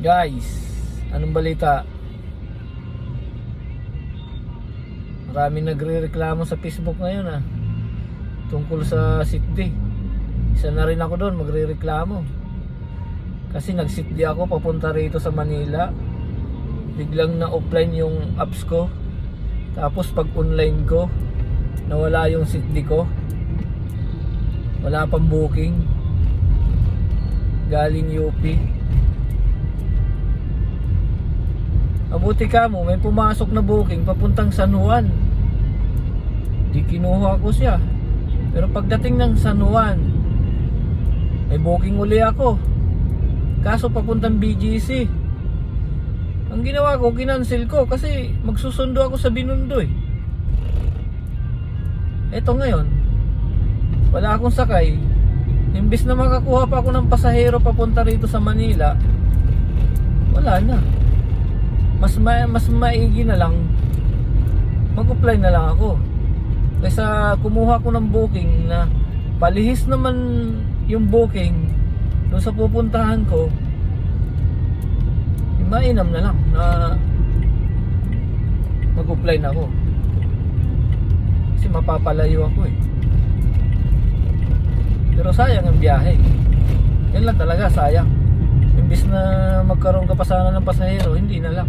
Guys, anong balita? Maraming nagre-reklamo sa Facebook ngayon tungkol sa sick day. Isa na rin ako doon magre-reklamo. Kasi nag-sick day ako papunta rito sa Manila. Biglang na-offline yung apps ko. Tapos pag online ko, nawala yung sick day ko. Wala pang booking. Galing UP. Mabuti ka mo, may pumasok na booking papuntang San Juan. Di kinuha ko siya. Pero pagdating ng San Juan, may booking uli ako. Kaso papuntang BGC. Ang ginawa ko, kinancel ko kasi magsusundo ako sa Binondo Eto ngayon, wala akong sakay. Imbis na makakuha pa ako ng pasahero papunta rito sa Manila, wala na. Mas maigi na lang mag-apply na lang ako kaysa kumuha ko ng booking na palihis naman yung booking doon sa pupuntahan ko. Mainam na lang na mag-apply na ako kasi mapapalayo ako Pero sayang ang biyahe. Yan lang talaga, sayang. Imbis na magkaroon ka pa sana ng pasahero, hindi na lang.